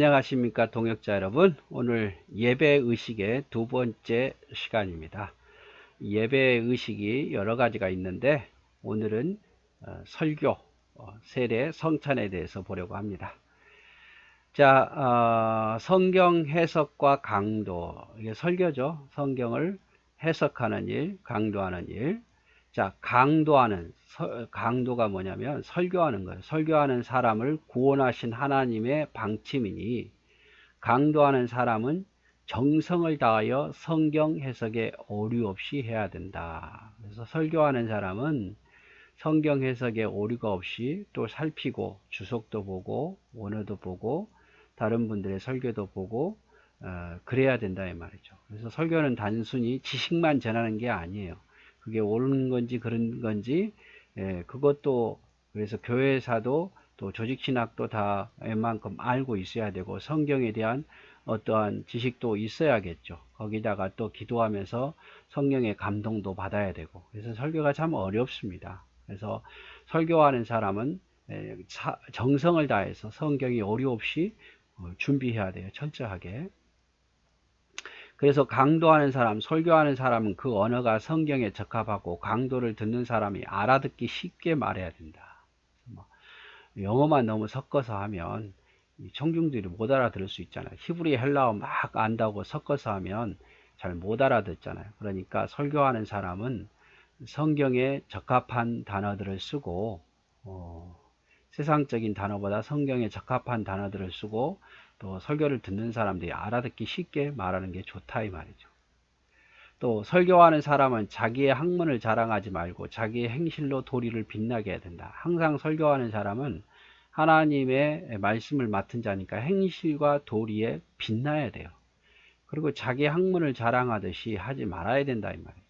안녕하십니까 동역자 여러분. 오늘 예배의식의 두 번째 시간입니다. 예배의식이 여러 가지가 있는데 오늘은 설교, 세례, 성찬에 대해서 보려고 합니다. 자, 성경 해석과 강도, 이게 설교죠. 성경을 해석하는 일, 강도하는 일. 자, 강도가 뭐냐면 설교하는 거예요. 설교하는 사람을 구원하신 하나님의 방침이니, 강도하는 사람은 정성을 다하여 성경 해석에 오류 없이 해야 된다. 그래서 설교하는 사람은 성경 해석에 오류가 없이 또 살피고 주석도 보고 원어도 보고 다른 분들의 설교도 보고 그래야 된다 이 말이죠. 그래서 설교는 단순히 지식만 전하는 게 아니에요. 그게 옳은 건지 그런 건지 그것도, 그래서 교회사도 또 조직신학도 다 웬만큼 알고 있어야 되고 성경에 대한 어떠한 지식도 있어야겠죠. 거기다가 또 기도하면서 성령의 감동도 받아야 되고, 그래서 설교가 참 어렵습니다. 그래서 설교하는 사람은 정성을 다해서 성경이 오류 없이 준비해야 돼요. 철저하게. 그래서 강도하는 사람, 설교하는 사람은 그 언어가 성경에 적합하고 강도를 듣는 사람이 알아듣기 쉽게 말해야 된다. 영어만 너무 섞어서 하면 청중들이 못 알아들을 수 있잖아요. 히브리 헬라어 막 안다고 섞어서 하면 잘 못 알아듣잖아요. 그러니까 설교하는 사람은 성경에 적합한 단어들을 쓰고 세상적인 단어보다 성경에 적합한 단어들을 쓰고 또 설교를 듣는 사람들이 알아듣기 쉽게 말하는 게 좋다 이 말이죠. 또 설교하는 사람은 자기의 학문을 자랑하지 말고 자기의 행실로 도리를 빛나게 해야 된다. 항상 설교하는 사람은 하나님의 말씀을 맡은 자니까 행실과 도리에 빛나야 돼요. 그리고 자기 학문을 자랑하듯이 하지 말아야 된다 이 말이죠.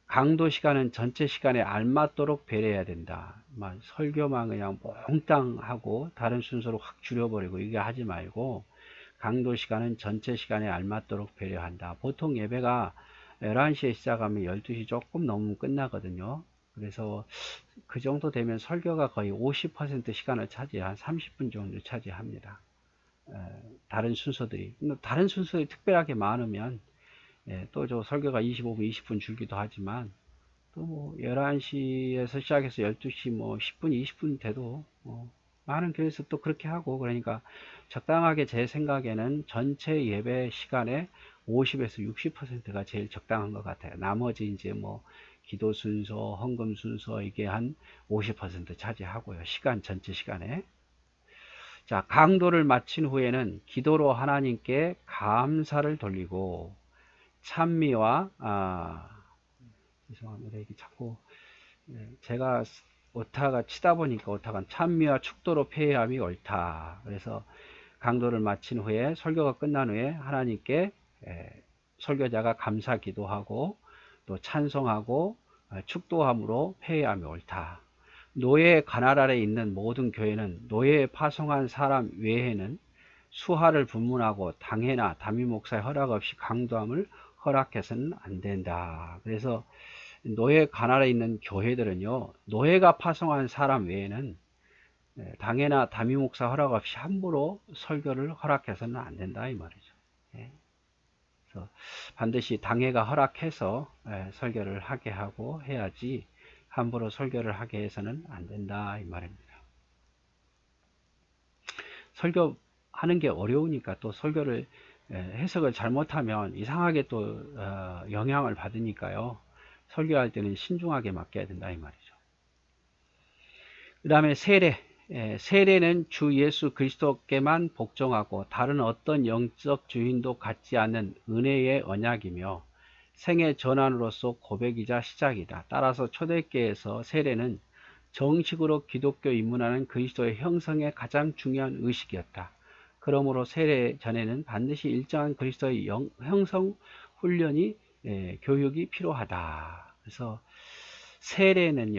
강도 시간은 전체 시간에 알맞도록 배려해야 된다. 설교만 그냥 몽땅 하고 다른 순서로 확 줄여버리고 이게 하지 말고 강도 시간은 전체 시간에 알맞도록 배려한다. 보통 예배가 11시에 시작하면 12시 조금 넘으면 끝나거든요. 그래서 그 정도 되면 설교가 거의 50% 시간을 차지한 30분 정도 차지합니다. 다른 순서들이 특별하게 많으면 또 저 설교가 25분, 20분 줄기도 하지만 또 11시에서 시작해서 12시 뭐 10분, 20분 돼도 많은 교회에서 또 그렇게 하고, 그러니까 적당하게 제 생각에는 전체 예배 시간의 50에서 60%가 제일 적당한 것 같아요. 나머지 이제 뭐 기도 순서, 헌금 순서 이게 한 50% 차지하고요. 전체 시간에. 자, 강도를 마친 후에는 기도로 하나님께 감사를 돌리고 찬미와 죄송합니다. 이게 자꾸 제가 오타가 치다 보니까 오타가 찬미와 축도로 폐회함이 옳다. 그래서 강도를 마친 후에 설교가 끝난 후에 하나님께 설교자가 감사 기도하고 또 찬송하고 축도함으로 폐회함이 옳다. 노예 관할 아래 있는 모든 교회는 노예에 파송한 사람 외에는 수하를 분문하고 당회나 담임 목사의 허락 없이 강도함을 허락해서는 안 된다. 그래서 노예 관할에 있는 교회들은요, 노예가 파송한 사람 외에는 당회나 담임 목사 허락 없이 함부로 설교를 허락해서는 안 된다 이 말이죠. 그래서 반드시 당회가 허락해서 설교를 하게 하고 해야지 함부로 설교를 하게 해서는 안 된다 이 말입니다. 설교하는 게 어려우니까 또 설교를 해석을 잘못하면 이상하게 또 영향을 받으니까요. 설교할 때는 신중하게 맡겨야 된다 이 말이죠. 그 다음에 세례. 세례는 주 예수 그리스도께만 복종하고 다른 어떤 영적 주인도 갖지 않는 은혜의 언약이며 생애 전환으로서 고백이자 시작이다. 따라서 초대교회에서 세례는 정식으로 기독교 입문하는 그리스도의 형성의 가장 중요한 의식이었다. 그러므로 세례 전에는 반드시 일정한 그리스도의 형성 훈련이 교육이 필요하다. 그래서 세례는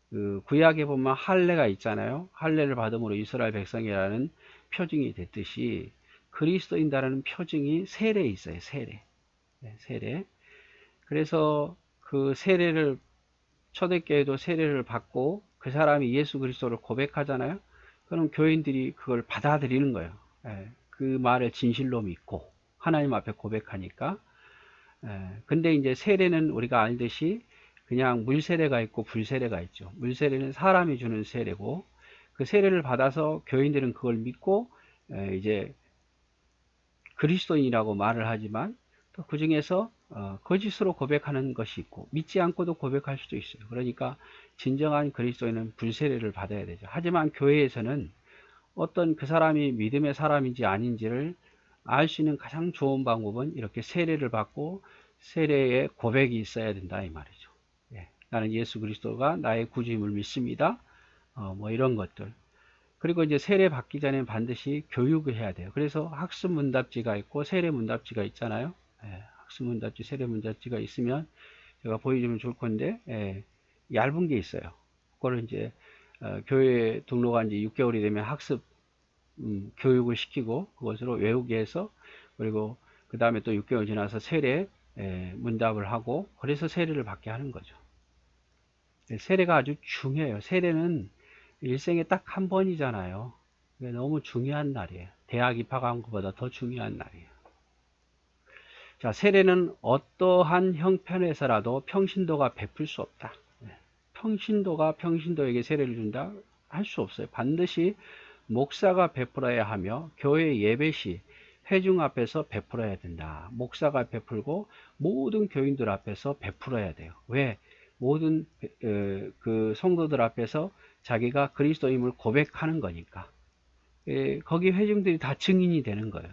그 구약에 보면 할례가 있잖아요. 할례를 받음으로 이스라엘 백성이라는 표징이 됐듯이 그리스도인다라는 표징이 세례에 있어요. 세례. 그래서 그 초대교회도 세례를 받고 그 사람이 예수 그리스도를 고백하잖아요. 그럼 교인들이 그걸 받아들이는 거예요. 예, 그 말을 진실로 믿고 하나님 앞에 고백하니까. 근데 이제 세례는 우리가 알듯이 그냥 물세례가 있고 불세례가 있죠. 물세례는 사람이 주는 세례고, 그 세례를 받아서 교인들은 그걸 믿고 이제 그리스도인이라고 말을 하지만, 또 그 중에서 거짓으로 고백하는 것이 있고 믿지 않고도 고백할 수도 있어요. 그러니까 진정한 그리스도인은 불세례를 받아야 되죠. 하지만 교회에서는 어떤 그 사람이 믿음의 사람인지 아닌지를 알 수 있는 가장 좋은 방법은 이렇게 세례를 받고 세례의 고백이 있어야 된다 이 말이죠. 예, 나는 예수 그리스도가 나의 구주임을 믿습니다. 뭐 이런 것들. 그리고 이제 세례 받기 전에 반드시 교육을 해야 돼요. 그래서 학습 문답지가 있고 세례 문답지가 있잖아요. 예, 학습 문답지, 세례 문답지가 있으면 제가 보여주면 좋을 건데, 얇은 게 있어요. 그거를 이제 교회에 등록한 지 6개월이 되면 학습 교육을 시키고 그것으로 외우게 해서, 그리고 그 다음에 또 6개월 지나서 세례 문답을 하고, 그래서 세례를 받게 하는 거죠. 세례가 아주 중요해요. 세례는 일생에 딱 한 번이잖아요. 너무 중요한 날이에요. 대학 입학한 것보다 더 중요한 날이에요. 자, 세례는 어떠한 형편에서라도 평신도가 베풀 수 없다. 평신도가 평신도에게 세례를 준다? 할 수 없어요. 반드시 목사가 베풀어야 하며 교회 예배 시 회중 앞에서 베풀어야 된다. 목사가 베풀고 모든 교인들 앞에서 베풀어야 돼요. 왜? 모든 그 성도들 앞에서 자기가 그리스도임을 고백하는 거니까. 거기 회중들이 다 증인이 되는 거예요.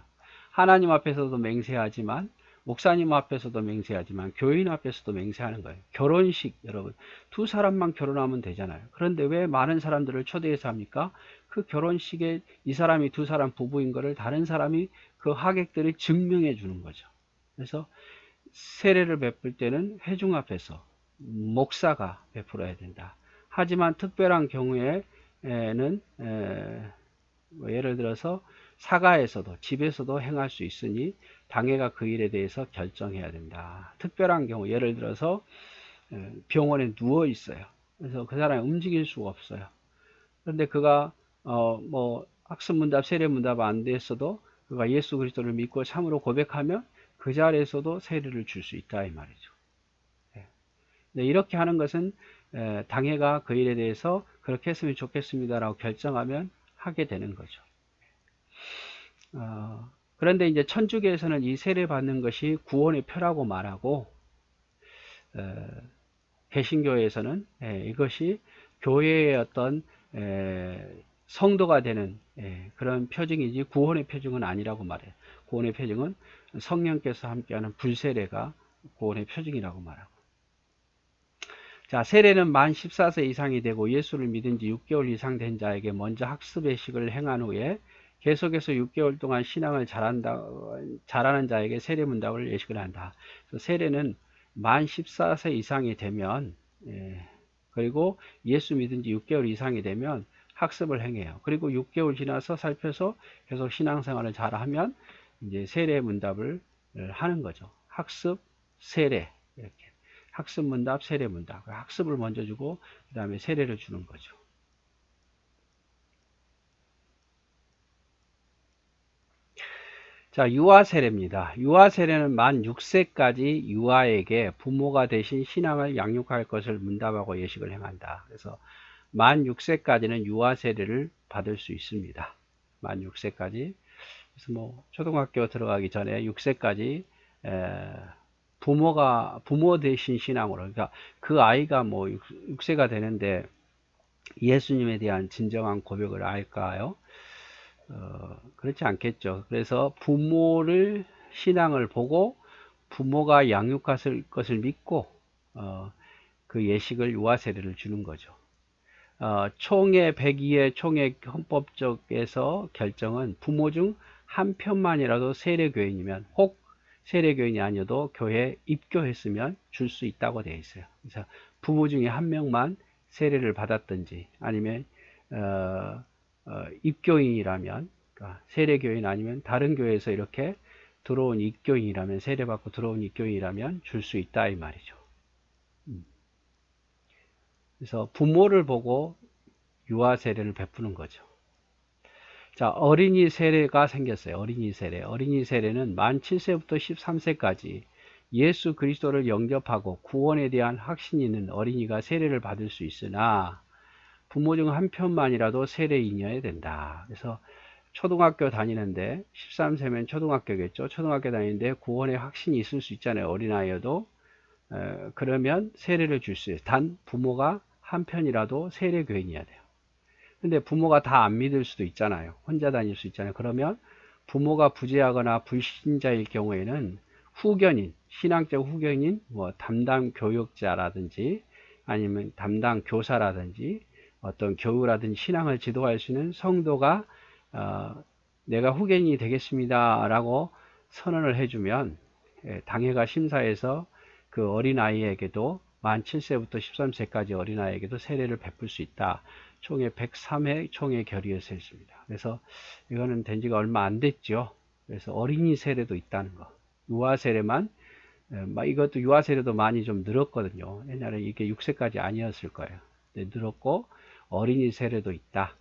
하나님 앞에서도 맹세하지만, 목사님 앞에서도 맹세하지만, 교인 앞에서도 맹세하는 거예요. 결혼식, 여러분, 두 사람만 결혼하면 되잖아요. 그런데 왜 많은 사람들을 초대해서 합니까? 그 결혼식에 이 사람이 두 사람 부부인 것을 다른 사람이, 그 하객들이 증명해 주는 거죠. 그래서 세례를 베풀 때는 회중 앞에서 목사가 베풀어야 된다. 하지만 특별한 경우에는 뭐 예를 들어서 사가에서도, 집에서도 행할 수 있으니 당회가 그 일에 대해서 결정해야 된다. 특별한 경우, 예를 들어서 병원에 누워 있어요. 그래서 그 사람이 움직일 수가 없어요. 그런데 그가 뭐 학습문답, 세례문답 안 됐어도 그가 예수 그리스도를 믿고 참으로 고백하면 그 자리에서도 세례를 줄 수 있다 이 말이죠. 이렇게 하는 것은 당회가 그 일에 대해서 그렇게 했으면 좋겠습니다라고 결정하면 하게 되는 거죠. 그런데 이제 천주교에서는 이 세례 받는 것이 구원의 표라고 말하고, 개신교에서는 이것이 교회의 어떤 성도가 되는 그런 표징이지 구원의 표징은 아니라고 말해요. 구원의 표징은 성령께서 함께하는 불세례가 구원의 표징이라고 말하고. 자, 세례는 만 14세 이상이 되고 예수를 믿은 지 6개월 이상 된 자에게 먼저 학습 예식을 행한 후에 계속해서 6개월 동안 신앙을 잘하는 자에게 세례 문답을 예식을 한다. 세례는 만 14세 이상이 되면, 그리고 예수 믿은 지 6개월 이상이 되면 학습을 행해요. 그리고 6개월 지나서 살펴서 계속 신앙생활을 잘하면 이제 세례 문답을 하는 거죠. 학습, 세례, 이렇게. 학습 문답, 세례 문답. 학습을 먼저 주고 그 다음에 세례를 주는 거죠. 자, 유아 세례입니다. 유아 세례는 만 6세까지 유아에게 부모가 대신 신앙을 양육할 것을 문답하고 예식을 행한다. 그래서 만 6세까지는 유아 세례를 받을 수 있습니다. 만 6세까지. 그래서 뭐 초등학교 들어가기 전에 6세까지 부모 대신 신앙으로, 그러니까 그 아이가 뭐 6세가 되는데 예수님에 대한 진정한 고백을 할까요? 그렇지 않겠죠. 그래서 부모를 신앙을 보고 부모가 양육할 것을 믿고 그 예식을 유아 세례를 주는 거죠. 총회 102회 총회 헌법적에서 결정은 부모 중 한 편만이라도 세례교인이면, 혹 세례교인이 아니어도 교회에 입교했으면 줄 수 있다고 되어 있어요. 그래서 부모 중에 한 명만 세례를 받았든지, 아니면 입교인이라면, 그러니까 세례교인 아니면 다른 교회에서 이렇게 들어온 입교인이라면, 세례받고 들어온 입교인이라면 줄 수 있다 이 말이죠. 그래서 부모를 보고 유아 세례를 베푸는 거죠. 자, 어린이 세례가 생겼어요. 어린이 세례. 어린이 세례는 만 7세부터 13세까지 예수 그리스도를 영접하고 구원에 대한 확신이 있는 어린이가 세례를 받을 수 있으나 부모 중 한 편만이라도 세례인이어야 된다. 그래서 초등학교 다니는데 13세면 초등학교겠죠. 초등학교 다니는데 구원의 확신이 있을 수 있잖아요. 어린아이여도. 그러면 세례를 줄 수 있어요. 단 부모가 한 편이라도 세례교인이어야 돼요. 근데 부모가 다 안 믿을 수도 있잖아요. 혼자 다닐 수 있잖아요. 그러면 부모가 부재하거나 불신자일 경우에는 후견인, 신앙적 후견인, 뭐 담당 교육자라든지 아니면 담당 교사라든지 어떤 교우라든지 신앙을 지도할 수 있는 성도가 내가 후견인이 되겠습니다 라고 선언을 해주면 당회가 심사해서 그 어린아이에게도 만 7세부터 13세까지 어린아이에게도 세례를 베풀 수 있다. 총회 103회 총회 결의에서 했습니다. 그래서 이거는 된 지가 얼마 안 됐죠. 그래서 어린이 세례도 있다는 거. 유아 세례만, 이것도 유아 세례도 많이 좀 늘었거든요. 옛날에 이게 6세까지 아니었을 거예요. 늘었고, 어린이 세례도 있다.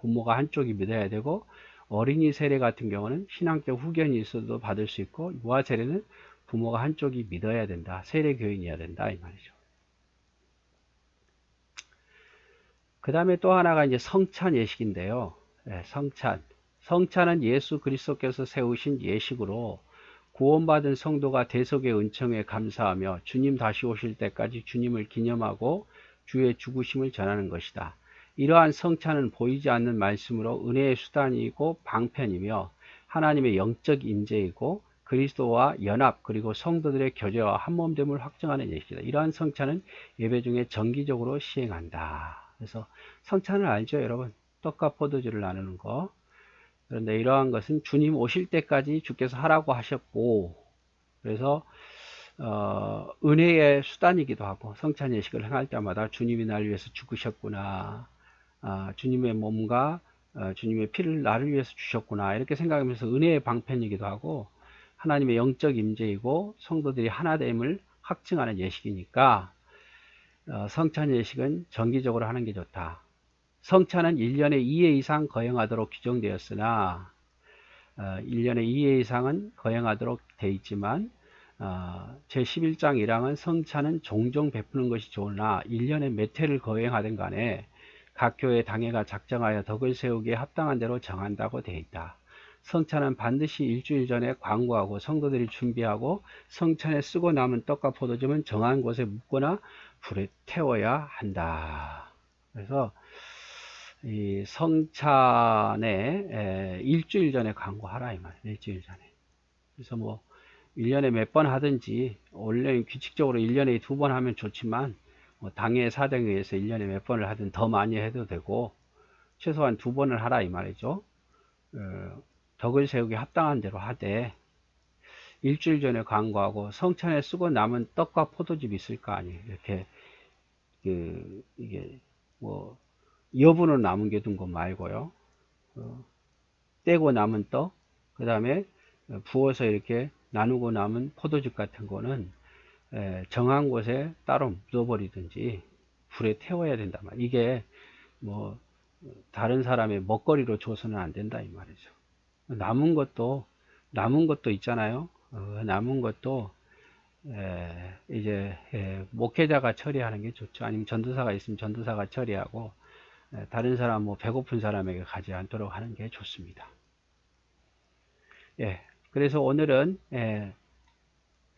부모가 한쪽이 믿어야 되고, 어린이 세례 같은 경우는 신앙적 후견이 있어도 받을 수 있고, 유아 세례는 부모가 한쪽이 믿어야 된다. 세례 교인이어야 된다. 이 말이죠. 그 다음에 또 하나가 이제 성찬 예식인데요. 성찬. 성찬은 예수 그리스도께서 세우신 예식으로 구원받은 성도가 대속의 은총에 감사하며 주님 다시 오실 때까지 주님을 기념하고 주의 죽으심을 전하는 것이다. 이러한 성찬은 보이지 않는 말씀으로 은혜의 수단이고 방편이며 하나님의 영적 임재이고 그리스도와 연합 그리고 성도들의 교제와 한몸됨을 확증하는 예식이다. 이러한 성찬은 예배 중에 정기적으로 시행한다. 그래서 성찬을 알죠, 여러분? 떡과 포도주를 나누는 거. 그런데 이러한 것은 주님 오실 때까지 주께서 하라고 하셨고, 그래서 은혜의 수단이기도 하고 성찬 예식을 행할 때마다 주님이 날 위해서 죽으셨구나, 주님의 몸과 주님의 피를 나를 위해서 주셨구나 이렇게 생각하면서 은혜의 방편이기도 하고 하나님의 영적 임재이고 성도들이 하나됨을 확증하는 예식이니까 성찬 예식은 정기적으로 하는 게 좋다. 성찬은 1년에 2회 이상 거행하도록 규정되었으나 1년에 2회 이상은 거행하도록 되어 있지만 제11장 1항은 성찬은 종종 베푸는 것이 좋으나 1년에 몇 회를 거행하든 간에 각 교회 당회가 작정하여 덕을 세우기에 합당한 대로 정한다고 되어 있다. 성찬은 반드시 일주일 전에 광고하고 성도들이 준비하고 성찬에 쓰고 남은 떡과 포도주는 정한 곳에 묻거나 불에 태워야 한다. 그래서 이 성찬에 일주일 전에 광고하라 이 말이에요. 일주일 전에. 그래서 뭐 1년에 몇 번 하든지 원래 규칙적으로 1년에 2번 하면 좋지만 뭐 당회 사정에 의해서 1년에 몇 번을 하든 더 많이 해도 되고 최소한 2번을 하라 이 말이죠. 덕을 세우기 합당한 대로 하되 일주일 전에 광고하고 성찬에 쓰고 남은 떡과 포도즙이 있을 거 아니에요. 이렇게 이게 뭐 여분으로 남은 게 둔 거 말고요. 떼고 남은 떡, 그 다음에 부어서 이렇게 나누고 남은 포도즙 같은 거는 정한 곳에 따로 묻어버리든지 불에 태워야 된단 말이에요. 이게 뭐 다른 사람의 먹거리로 줘서는 안 된다 이 말이죠. 남은 것도 있잖아요. 남은 것도 이제 목회자가 처리하는 게 좋죠. 아니면 전도사가 있으면 전도사가 처리하고 다른 사람 뭐 배고픈 사람에게 가지 않도록 하는 게 좋습니다. 그래서 오늘은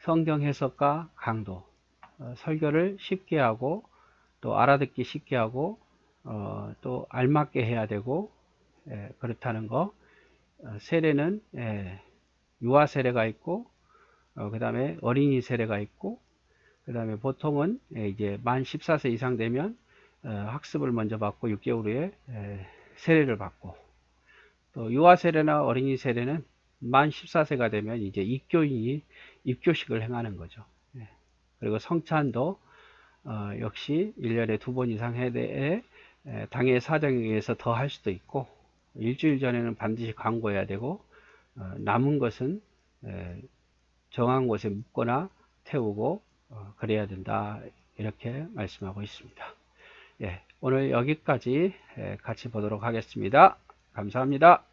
성경 해석과 강도, 설교를 쉽게 하고 또 알아듣기 쉽게 하고 또 알맞게 해야 되고 그렇다는 거. 세례는 유아 세례가 있고 그 다음에 어린이 세례가 있고 그 다음에 보통은 이제 만 14세 이상 되면 학습을 먼저 받고 6개월 후에 세례를 받고 또 유아 세례나 어린이 세례는 만 14세가 되면 이제 입교인이 입교식을 행하는 거죠. 그리고 성찬도 역시 1년에 2번 이상 해야 돼. 당의 사정에 의해서 더 할 수도 있고 일주일 전에는 반드시 광고해야 되고 남은 것은 정한 곳에 묻거나 태우고 그래야 된다 이렇게 말씀하고 있습니다. 오늘 여기까지 같이 보도록 하겠습니다. 감사합니다.